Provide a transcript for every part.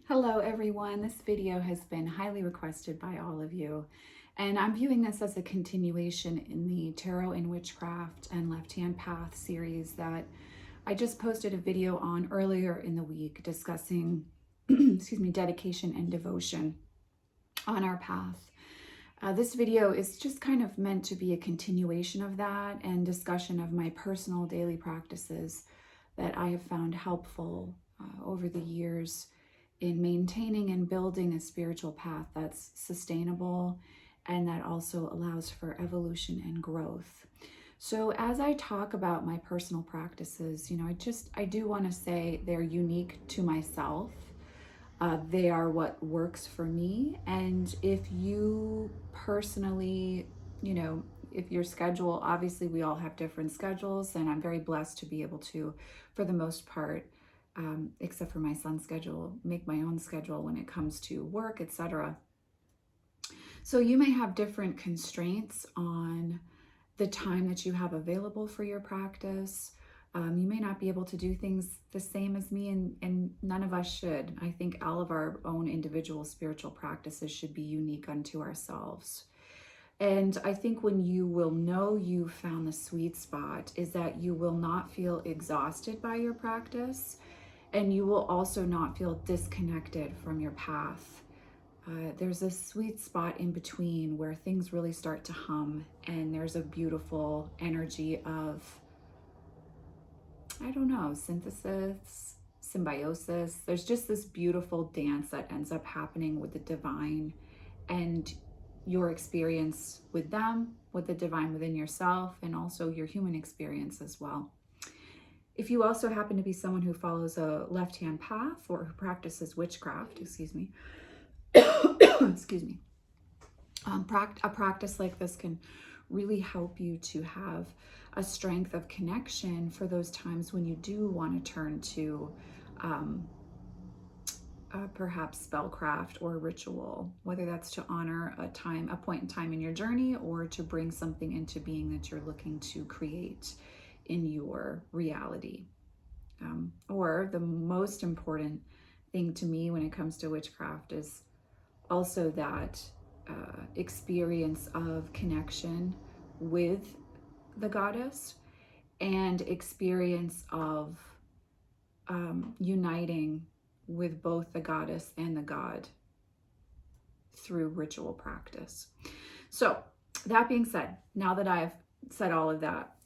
Hello everyone, this video has been highly requested by all of you, and I'm viewing this as a continuation in the Tarot and Witchcraft and Left Hand Path series that I just posted a video on earlier in the week discussing dedication and devotion on our path. This video is just kind of meant to be a continuation of that and discussion of my personal daily practices that I have found helpful over the years in maintaining and building a spiritual path that's sustainable and that also allows for evolution and growth. So as I talk about my personal practices, I do want to say they're unique to myself. They are what works for me. And if you personally, if your schedule, obviously we all have different schedules, and I'm very blessed to be able to, for the most part, except for my son's schedule, make my own schedule when it comes to work, etc. So you may have different constraints on the time that you have available for your practice. You may not be able to do things the same as me, and none of us should. I think all of our own individual spiritual practices should be unique unto ourselves. And I think when you will know you found the sweet spot is that you will not feel exhausted by your practice, and you will also not feel disconnected from your path. There's a sweet spot in between where things really start to hum, and there's a beautiful energy of, synthesis, symbiosis. There's just this beautiful dance that ends up happening with the divine and your experience with them, with the divine within yourself, and also your human experience as well. If you also happen to be someone who follows a left-hand path or who practices witchcraft, excuse me, a practice like this can really help you to have a strength of connection for those times when you do want to turn to perhaps spellcraft or ritual, whether that's to honor a point in time in your journey or to bring something into being that you're looking to create in your reality. Or the most important thing to me when it comes to witchcraft is also that experience of connection with the goddess and experience of uniting with both the goddess and the god through ritual practice. So that being said, now that I've said all of that,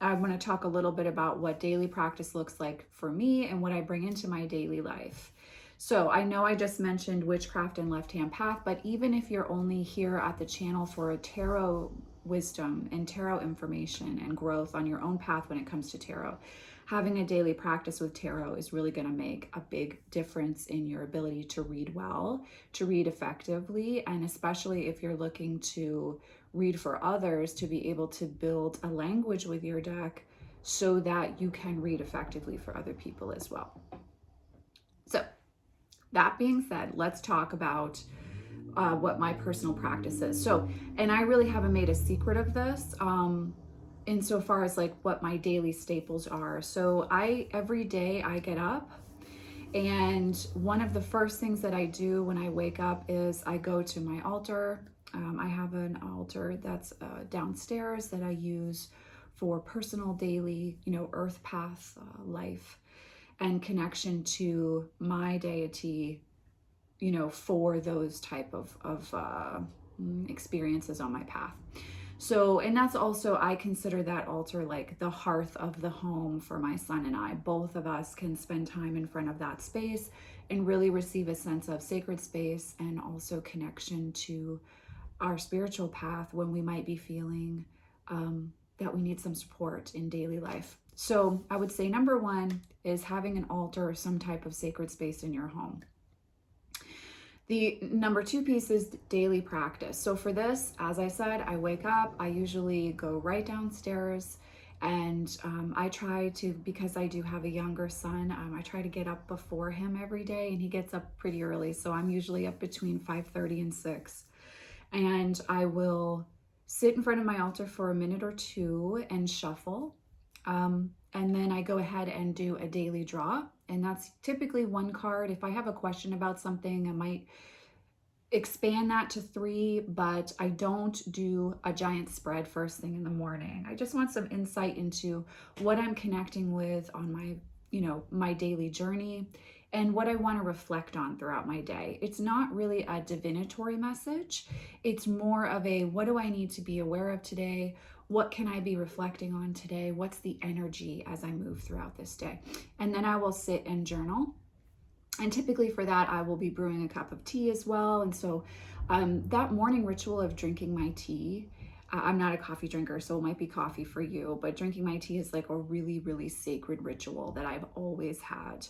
I want to talk a little bit about what daily practice looks like for me and what I bring into my daily life. So I know I just mentioned witchcraft and left-hand path, but even if you're only here at the channel for a tarot wisdom and tarot information and growth on your own path when it comes to tarot, having a daily practice with tarot is really going to make a big difference in your ability to read well, to read effectively, and especially if you're looking to read for others, to be able to build a language with your deck so that you can read effectively for other people as well. So that being said, let's talk about what my personal practice is. So, and I really haven't made a secret of this insofar as like what my daily staples are. So every day I get up, and one of the first things that I do when I wake up is I go to my altar. I have an altar that's downstairs that I use for personal daily, earth path life and connection to my deity, for those type of experiences on my path. So, and that's also, I consider that altar like the hearth of the home for my son and I. Both of us can spend time in front of that space and really receive a sense of sacred space and also connection to our spiritual path when we might be feeling that we need some support in daily life. So I would say number one is having an altar or some type of sacred space in your home. The number two piece is daily practice. So for this, as I said, I wake up, I usually go right downstairs, and I try to, because I do have a younger son, I try to get up before him every day, and he gets up pretty early. So I'm usually up between 5:30 and 6. And I will sit in front of my altar for a minute or two and shuffle. And then I go ahead and do a daily draw, and that's typically one card. If I have a question about something, I might expand that to 3, but I don't do a giant spread first thing in the morning. I just want some insight into what I'm connecting with on my, my daily journey and what I want to reflect on throughout my day. It's not really a divinatory message. It's more of a, what do I need to be aware of today? What can I be reflecting on today? What's the energy as I move throughout this day? And then I will sit and journal. And typically for that, I will be brewing a cup of tea as well. And so that morning ritual of drinking my tea, I'm not a coffee drinker, so it might be coffee for you, but drinking my tea is like a really, really sacred ritual that I've always had.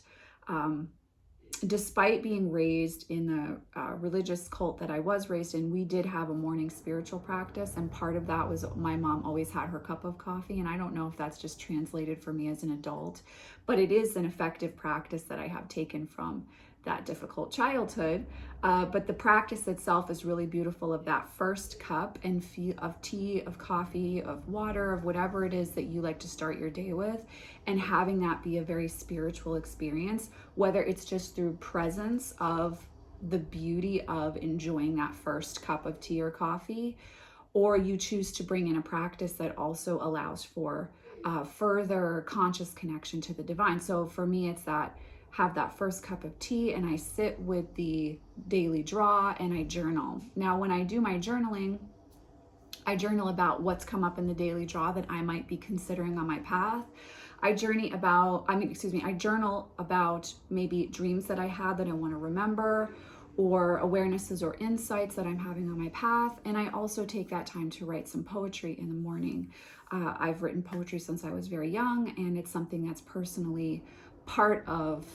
Despite being raised in the religious cult that I was raised in, we did have a morning spiritual practice. And part of that was my mom always had her cup of coffee. And I don't know if that's just translated for me as an adult, but it is an effective practice that I have taken from that difficult childhood. But the practice itself is really beautiful, of that first cup and of tea, of coffee, of water, of whatever it is that you like to start your day with, and having that be a very spiritual experience, whether it's just through presence of the beauty of enjoying that first cup of tea or coffee, or you choose to bring in a practice that also allows for further conscious connection to the divine. So for me, it's that have that first cup of tea and I sit with the daily draw and I journal. Now, when I do my journaling, I journal about what's come up in the daily draw that I might be considering on my path. I journal about maybe dreams that I had that I want to remember, or awarenesses or insights that I'm having on my path. And I also take that time to write some poetry in the morning. I've written poetry since I was very young, and it's something that's personally part of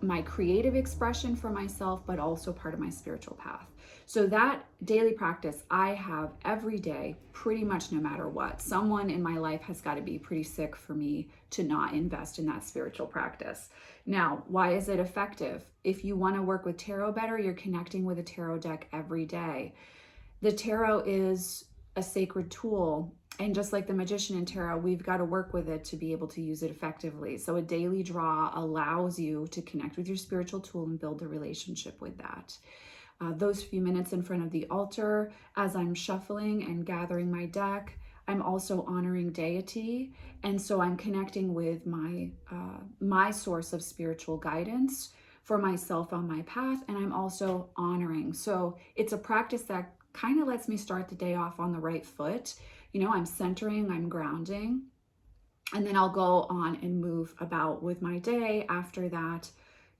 my creative expression for myself, but also part of my spiritual path. So that daily practice I have every day, pretty much no matter what. Someone in my life has got to be pretty sick for me to not invest in that spiritual practice. Now, why is it effective? If you want to work with tarot better, you're connecting with a tarot deck every day. The tarot is a sacred tool. And just like the magician in tarot, we've got to work with it to be able to use it effectively. So a daily draw allows you to connect with your spiritual tool and build a relationship with that. Those few minutes in front of the altar, as I'm shuffling and gathering my deck, I'm also honoring deity. And so I'm connecting with my source of spiritual guidance for myself on my path. And I'm also honoring. So it's a practice that kind of lets me start the day off on the right foot. I'm centering, I'm grounding, and then I'll go on and move about with my day after that.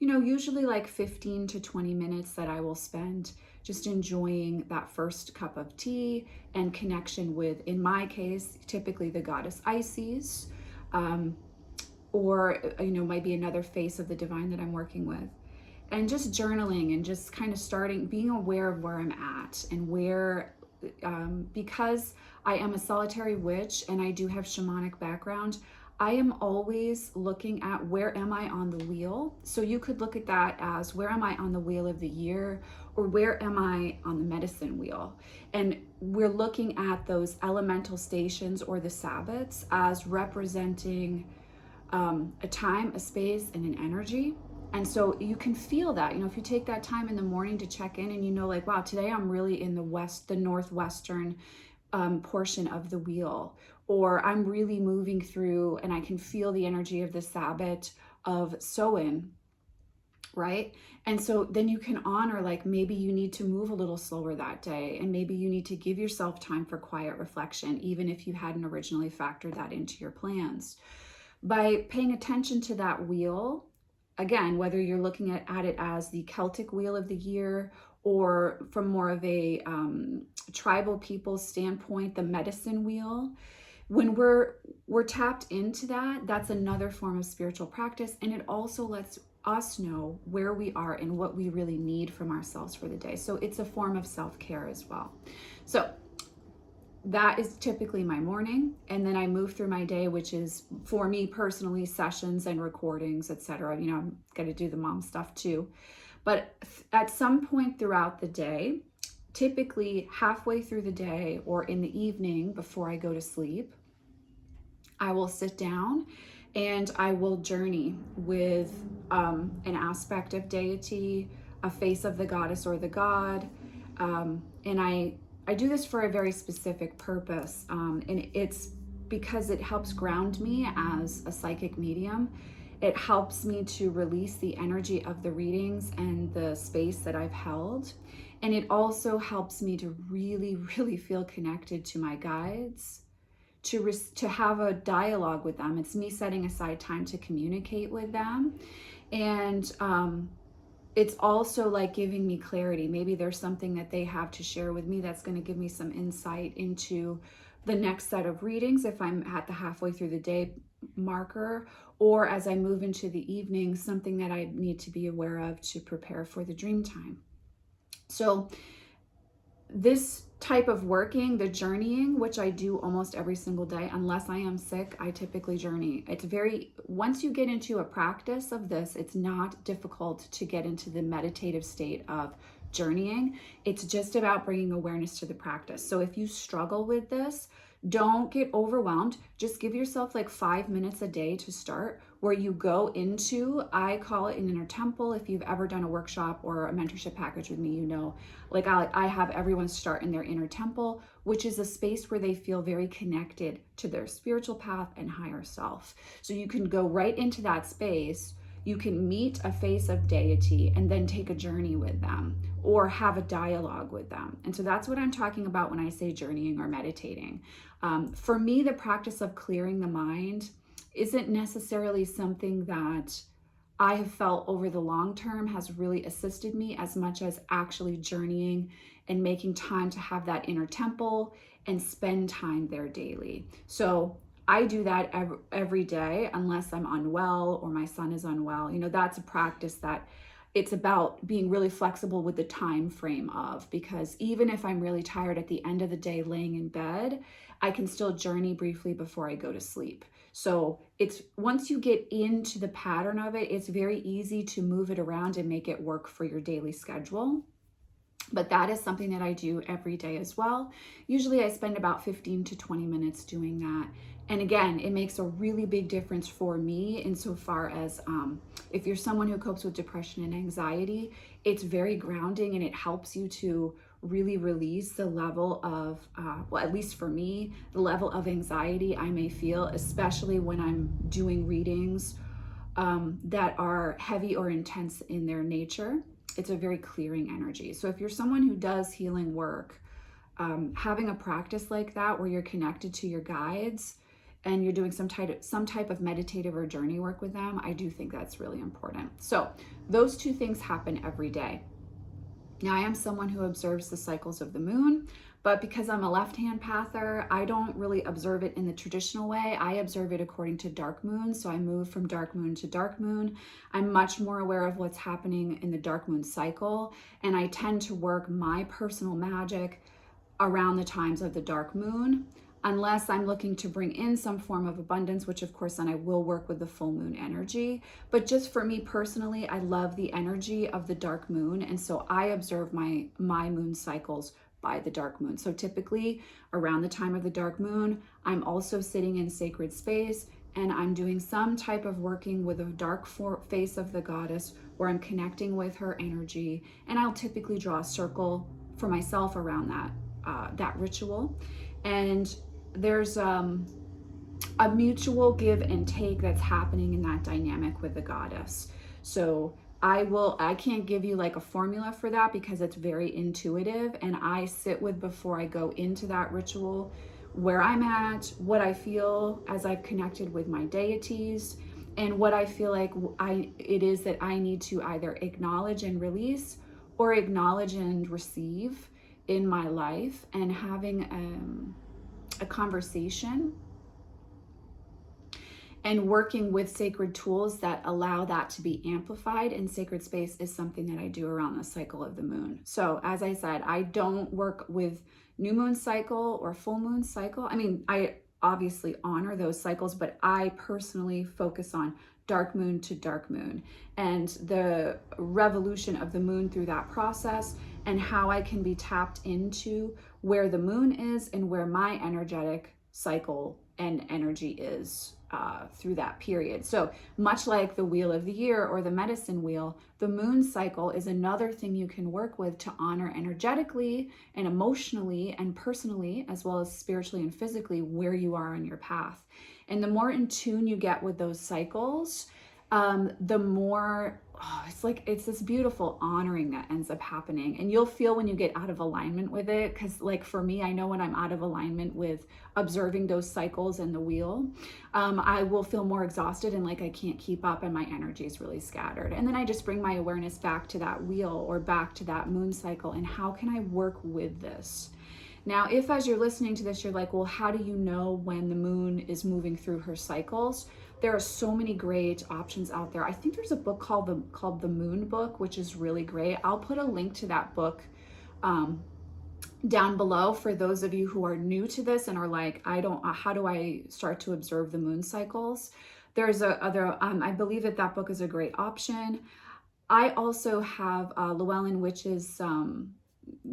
Usually like 15 to 20 minutes that I will spend just enjoying that first cup of tea and connection with, in my case, typically the goddess Isis, or, might be another face of the divine that I'm working with. And just journaling and just kind of being aware of where I'm at and where, because I am a solitary witch and I do have shamanic background, I am always looking at where am I on the wheel. So you could look at that as, where am I on the wheel of the year, or where am I on the medicine wheel? And we're looking at those elemental stations or the Sabbats as representing a time, a space, and an energy. And so you can feel that, if you take that time in the morning to check in and like, wow, today I'm really in the northwestern portion of the wheel, or I'm really moving through and I can feel the energy of the Sabbat of Samhain, right? And so then you can honor, like, maybe you need to move a little slower that day, and maybe you need to give yourself time for quiet reflection, even if you hadn't originally factored that into your plans. By paying attention to that wheel, again, whether you're looking at it as the Celtic wheel of the year, or from more of a tribal people standpoint, the medicine wheel, when we're tapped into that, that's another form of spiritual practice. And it also lets us know where we are and what we really need from ourselves for the day. So it's a form of self-care as well. So that is typically my morning, and then I move through my day, which is, for me personally, sessions and recordings, etc. I'm got to do the mom stuff too. But at some point throughout the day, typically halfway through the day or in the evening before I go to sleep, I will sit down and I will journey with an aspect of deity, a face of the goddess or the god. And I do this for a very specific purpose. And it's because it helps ground me as a psychic medium. It helps me to release the energy of the readings and the space that I've held. And it also helps me to really, really feel connected to my guides, to have a dialogue with them. It's me setting aside time to communicate with them. And it's also like giving me clarity. Maybe there's something that they have to share with me that's going to give me some insight into the next set of readings if I'm at the halfway through the day marker, or as I move into the evening, something that I need to be aware of to prepare for the dream time. So this type of working, the journeying, which I do almost every single day, unless I am sick, I typically journey. It's once you get into a practice of this, it's not difficult to get into the meditative state of journeying. It's just about bringing awareness to the practice. So if you struggle with this, don't get overwhelmed. Just give yourself like 5 minutes a day to start, where you go into, I call it an inner temple. If you've ever done a workshop or a mentorship package with me, you know, like I have everyone start in their inner temple, which is a space where they feel very connected to their spiritual path and higher self. So you can go right into that space. You can meet a face of deity and then take a journey with them or have a dialogue with them. And so that's what I'm talking about when I say journeying or meditating. For me, the practice of clearing the mind isn't necessarily something that I have felt over the long term has really assisted me as much as actually journeying and making time to have that inner temple and spend time there daily. So I do that every day unless I'm unwell or my son is unwell. You know, that's a practice that it's about being really flexible with the time frame of, because even if I'm really tired at the end of the day laying in bed, I can still journey briefly before I go to sleep. So it's once you get into the pattern of it, it's very easy to move it around and make it work for your daily schedule. But that is something that I do every day as well. Usually I spend about 15 to 20 minutes doing that. And again, it makes a really big difference for me insofar as if you're someone who copes with depression and anxiety, it's very grounding and it helps you to really release the level of, well, at least for me, the level of anxiety I may feel, especially when I'm doing readings that are heavy or intense in their nature. It's a very clearing energy. So if you're someone who does healing work, having a practice like that where you're connected to your guides and you're doing some type of meditative or journey work with them, I do think that's really important. So those two things happen every day. Now, I am someone who observes the cycles of the moon, but because I'm a left-hand pather, I don't really observe it in the traditional way. I observe it according to dark moon. So I move from dark moon to dark moon. I'm much more aware of what's happening in the dark moon cycle. And I tend to work my personal magic around the times of the dark moon, unless I'm looking to bring in some form of abundance, which of course then I will work with the full moon energy. But just for me personally, I love the energy of the dark moon. And so I observe my moon cycles by the dark moon. So typically around the time of the dark moon, I'm also sitting in sacred space and I'm doing some type of working with a dark face of the goddess where I'm connecting with her energy. And I'll typically draw a circle for myself around that ritual. And there's a mutual give and take that's happening in that dynamic with the goddess. So I can't give you like a formula for that because it's very intuitive, and I sit with before I go into that ritual where I'm at, what I feel as I've connected with my deities, and what I feel like it is that I need to either acknowledge and release or acknowledge and receive in my life, and having a conversation and working with sacred tools that allow that to be amplified in sacred space is something that I do around the cycle of the moon. So as I said, I don't work with new moon cycle or full moon cycle. I mean, I obviously honor those cycles, but I personally focus on dark moon to dark moon and the revolution of the moon through that process, and how I can be tapped into where the moon is and where my energetic cycle and energy is through that period. So much like the wheel of the year or the medicine wheel, the moon cycle is another thing you can work with to honor energetically and emotionally and personally, as well as spiritually and physically, where you are on your path. And the more in tune you get with those cycles, the more, it's this beautiful honoring that ends up happening. And you'll feel when you get out of alignment with it, because like for me, I know when I'm out of alignment with observing those cycles and the wheel, I will feel more exhausted and like I can't keep up and my energy is really scattered. And then I just bring my awareness back to that wheel or back to that moon cycle, and how can I work with this? Now, if as you're listening to this, you're like, well, how do you know when the moon is moving through her cycles? There are so many great options out there. I think there's a book called the Moon Book, which is really great. I'll put a link to that book down below for those of you who are new to this and are like, how do I start to observe the moon cycles? There's I believe that book is a great option. I also have Llewellyn Witch's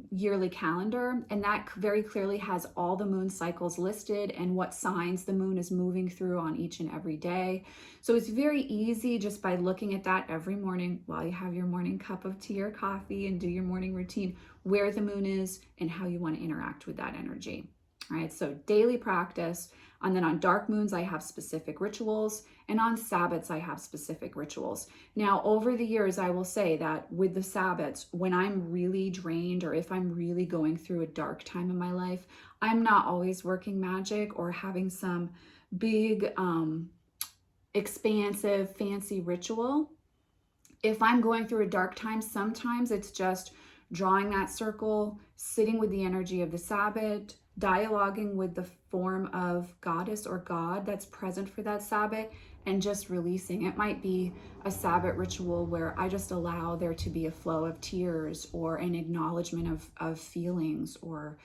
yearly calendar, and that very clearly has all the moon cycles listed and what signs the moon is moving through on each and every day. So it's very easy just by looking at that every morning while you have your morning cup of tea or coffee and do your morning routine, where the moon is and how you want to interact with that energy. All right, so daily practice. And then on dark moons, I have specific rituals. And on Sabbats, I have specific rituals. Now, over the years, I will say that with the Sabbats, when I'm really drained or if I'm really going through a dark time in my life, I'm not always working magic or having some big, expansive, fancy ritual. If I'm going through a dark time, sometimes it's just drawing that circle, sitting with the energy of the Sabbat, dialoguing with the form of goddess or god that's present for that Sabbat, and just releasing. It might be a Sabbat ritual where I just allow there to be a flow of tears or an acknowledgement of feelings, or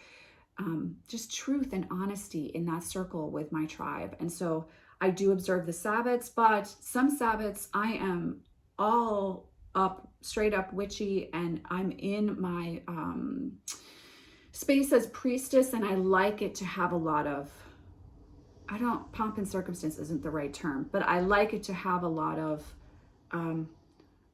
just truth and honesty in that circle with my tribe. And so I do observe the Sabbats, but some Sabbats I am all up, straight up witchy, and I'm in my space as priestess, and I like it to have a lot of, pomp and circumstance isn't the right term, but I like it to have a lot of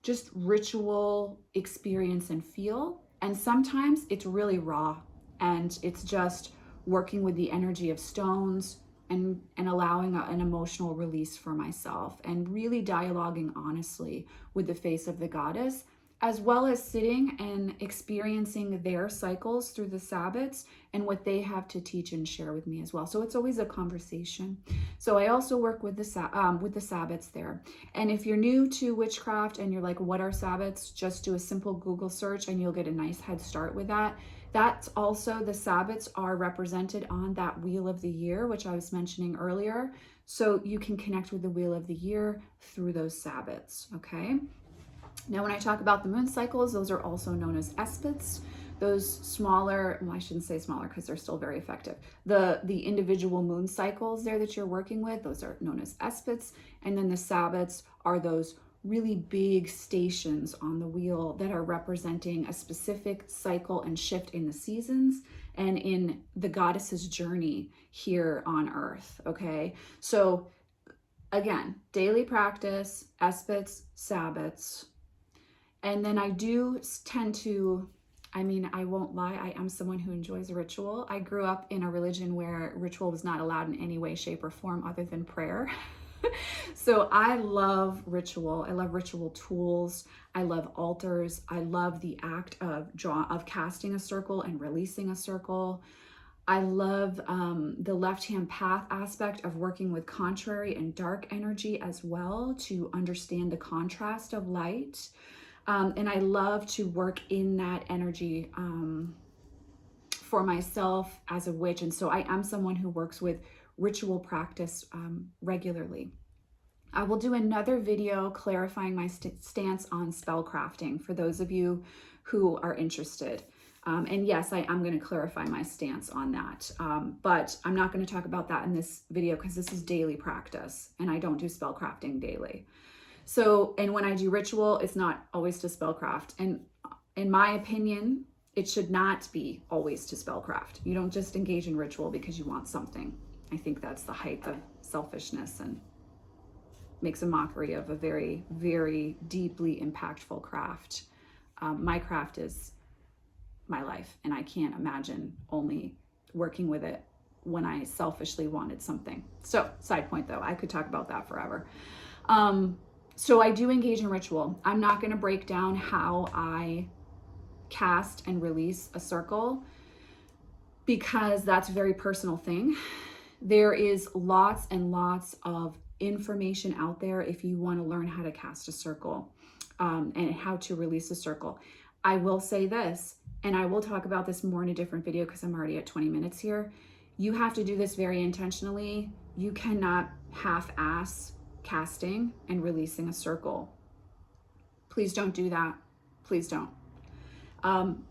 just ritual experience and feel. And sometimes it's really raw, and it's just working with the energy of stones and allowing an emotional release for myself, and really dialoguing honestly with the face of the goddess, as well as sitting and experiencing their cycles through the Sabbats and what they have to teach and share with me as well. So it's always a conversation. So I also work with the Sabbats there. And if you're new to witchcraft and you're like, what are Sabbats? Just do a simple Google search and you'll get a nice head start with that. That's also, the Sabbats are represented on that Wheel of the Year, which I was mentioning earlier. So you can connect with the Wheel of the Year through those Sabbats, okay? Now, when I talk about the moon cycles, those are also known as espits. Those smaller, well, I shouldn't say smaller because they're still very effective. The individual moon cycles there that you're working with, those are known as espits. And then the Sabbats are those really big stations on the wheel that are representing a specific cycle and shift in the seasons and in the goddess's journey here on earth, okay? So again, daily practice, espits, Sabbats. And then I do tend to, I won't lie, I am someone who enjoys a ritual. I grew up in a religion where ritual was not allowed in any way, shape, or form other than prayer. So I love ritual. I love ritual tools. I love altars. I love the act of casting a circle and releasing a circle. I love the left-hand path aspect of working with contrary and dark energy as well, to understand the contrast of light. And I love to work in that energy for myself as a witch. And so I am someone who works with ritual practice regularly. I will do another video clarifying my stance on spellcrafting for those of you who are interested. And yes, I am going to clarify my stance on that. But I'm not going to talk about that in this video because this is daily practice and I don't do spellcrafting daily. So, and when I do ritual, it's not always to spellcraft. And in my opinion, it should not be always to spellcraft. You don't just engage in ritual because you want something. I think that's the height of selfishness and makes a mockery of a very, very deeply impactful craft. My craft is my life, and I can't imagine only working with it when I selfishly wanted something. So, side point though, I could talk about that forever. So I do engage in ritual. I'm not going to break down how I cast and release a circle because that's a very personal thing. There is lots and lots of information out there if you want to learn how to cast a circle and how to release a circle. I will say this, and I will talk about this more in a different video because I'm already at 20 minutes here. You have to do this very intentionally. You cannot half-ass casting and releasing a circle. Please don't do that. Please don't.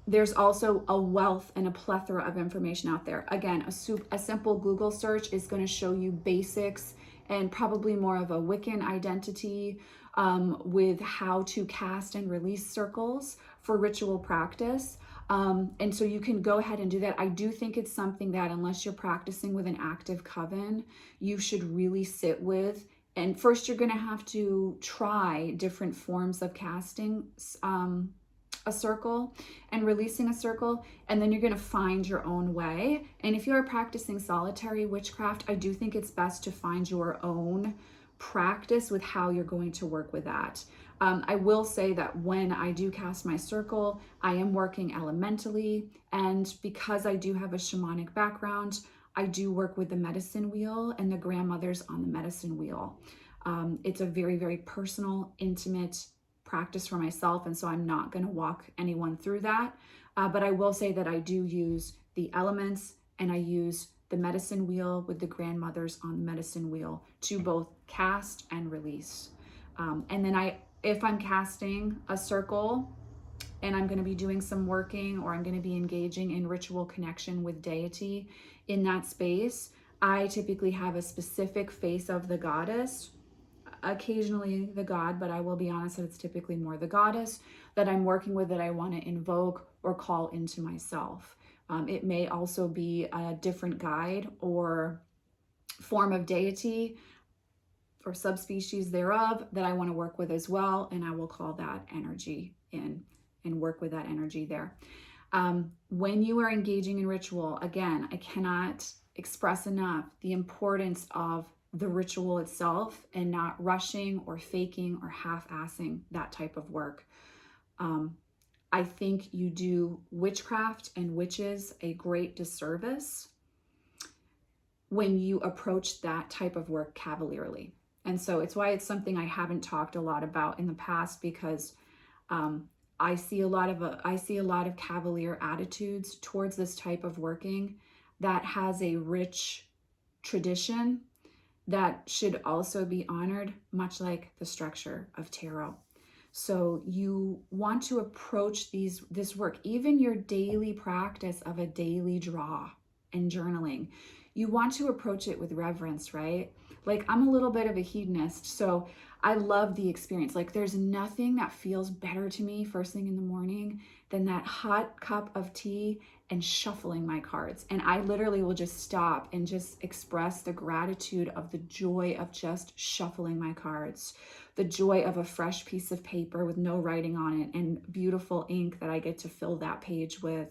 There's also a wealth and a plethora of information out there. Again, a simple Google search is going to show you basics and probably more of a Wiccan identity with how to cast and release circles for ritual practice. And so you can go ahead and do that. I do think it's something that unless you're practicing with an active coven, you should really sit with. And first you're going to have to try different forms of casting a circle and releasing a circle, and then you're going to find your own way. And if you're practicing solitary witchcraft, I do think it's best to find your own practice with how you're going to work with that. I will say that when I do cast my circle, I am working elementally, and because I do have a shamanic background, I do work with the medicine wheel and the grandmothers on the medicine wheel. It's a very, very personal, intimate practice for myself, and so I'm not going to walk anyone through that. But I will say that I do use the elements, and I use the medicine wheel with the grandmothers on the medicine wheel to both cast and release. And then if I'm casting a circle and I'm going to be doing some working, or I'm going to be engaging in ritual connection with deity in that space, I typically have a specific face of the goddess, occasionally the god, but I will be honest that it's typically more the goddess that I'm working with, that I want to invoke or call into myself. It may also be a different guide or form of deity or subspecies thereof that I want to work with as well, and I will call that energy in and work with that energy there. When you are engaging in ritual, again, I cannot express enough the importance of the ritual itself and not rushing or faking or half-assing that type of work. I think you do witchcraft and witches a great disservice when you approach that type of work cavalierly. And so it's why it's something I haven't talked a lot about in the past, because I see a lot of cavalier attitudes towards this type of working that has a rich tradition that should also be honored, much like the structure of tarot. So you want to approach this work, even your daily practice of a daily draw and journaling, you want to approach it with reverence, right? Like, I'm a little bit of a hedonist, so I love the experience. Like, there's nothing that feels better to me first thing in the morning than that hot cup of tea and shuffling my cards. And I literally will just stop and just express the gratitude of the joy of just shuffling my cards, the joy of a fresh piece of paper with no writing on it and beautiful ink that I get to fill that page with,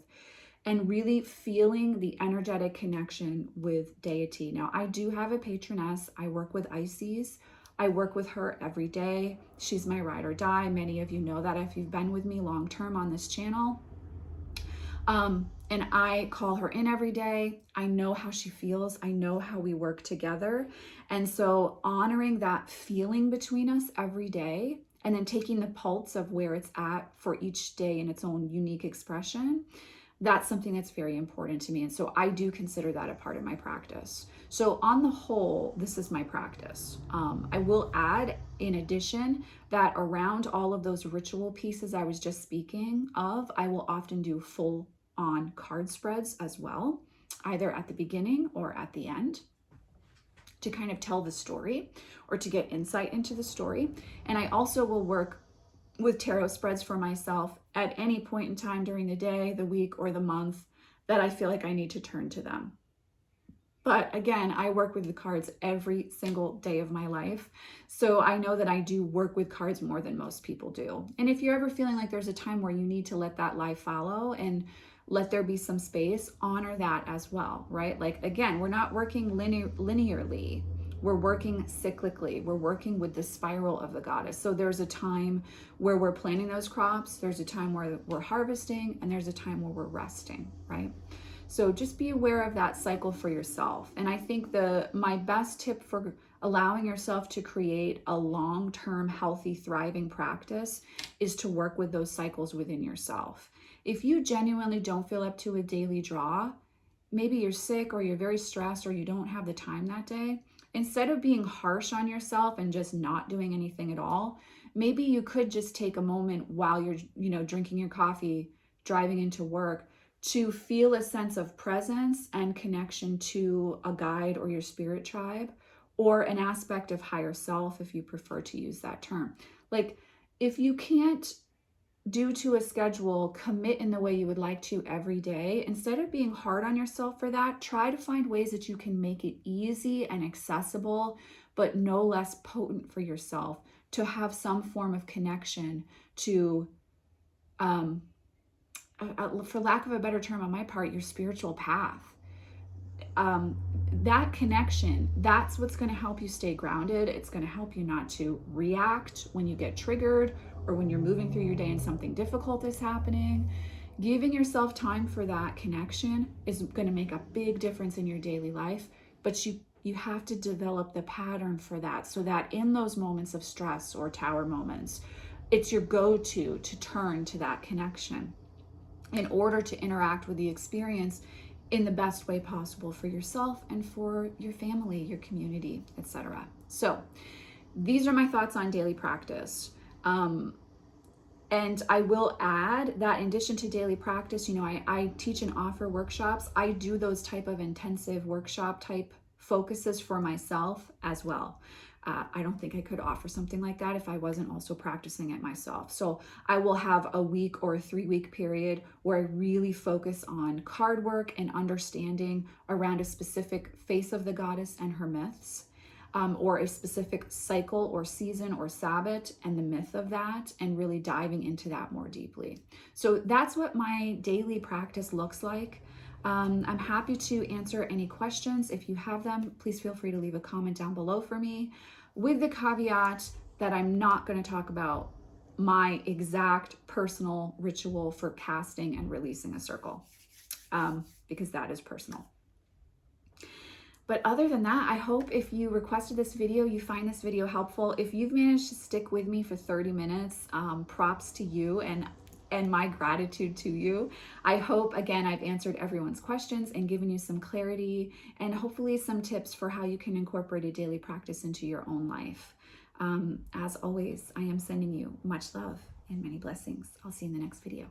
and really feeling the energetic connection with deity. Now, I do have a patroness. I work with Isis. I work with her every day. She's my ride or die. Many of you know that if you've been with me long term on this channel. And I call her in every day. I know how she feels. I know how we work together. And so honoring that feeling between us every day, and then taking the pulse of where it's at for each day in its own unique expression, that's something that's very important to me. And so I do consider that a part of my practice. So on the whole, this is my practice. I will add, in addition, that around all of those ritual pieces I was just speaking of, I will often do full on card spreads as well, either at the beginning or at the end, to kind of tell the story or to get insight into the story. And I also will work with tarot spreads for myself at any point in time during the day, the week, or the month that I feel like I need to turn to them. But again, I work with the cards every single day of my life. So I know that I do work with cards more than most people do. And if you're ever feeling like there's a time where you need to let that lie fallow and let there be some space, honor that as well, right? Like, again, we're not working linearly. We're working cyclically. We're working with the spiral of the goddess. So there's a time where we're planting those crops. There's a time where we're harvesting, and there's a time where we're resting, right? So just be aware of that cycle for yourself. And I think my best tip for allowing yourself to create a long-term, healthy, thriving practice is to work with those cycles within yourself. If you genuinely don't feel up to a daily draw, maybe you're sick or you're very stressed or you don't have the time that day, instead of being harsh on yourself and just not doing anything at all, maybe you could just take a moment while you're, drinking your coffee, driving into work, to feel a sense of presence and connection to a guide or your spirit tribe, or an aspect of higher self, if you prefer to use that term. Like, if you can't, due to a schedule, commit in the way you would like to every day, instead of being hard on yourself for that, try to find ways that you can make it easy and accessible, but no less potent for yourself, to have some form of connection to, for lack of a better term on my part, your spiritual path. That connection, that's what's going to help you stay grounded. It's going to help you not to react when you get triggered or when you're moving through your day and something difficult is happening. Giving yourself time for that connection is going to make a big difference in your daily life, but you have to develop the pattern for that, so that in those moments of stress or tower moments, it's your go-to to turn to that connection in order to interact with the experience in the best way possible for yourself and for your family, your community, etc. So these are my thoughts on daily practice. And I will add that in addition to daily practice, I teach and offer workshops. I do those type of intensive workshop type focuses for myself as well. I don't think I could offer something like that if I wasn't also practicing it myself. So I will have a week or a 3-week period where I really focus on card work and understanding around a specific face of the goddess and her myths, or a specific cycle or season or Sabbath and the myth of that, and really diving into that more deeply. So that's what my daily practice looks like. I'm happy to answer any questions. If you have them, please feel free to leave a comment down below for me, with the caveat that I'm not going to talk about my exact personal ritual for casting and releasing a circle, because that is personal. But other than that, I hope if you requested this video, you find this video helpful. If you've managed to stick with me for 30 minutes, props to you and my gratitude to you. I hope, again, I've answered everyone's questions and given you some clarity and hopefully some tips for how you can incorporate a daily practice into your own life. As always, I am sending you much love and many blessings. I'll see you in the next video.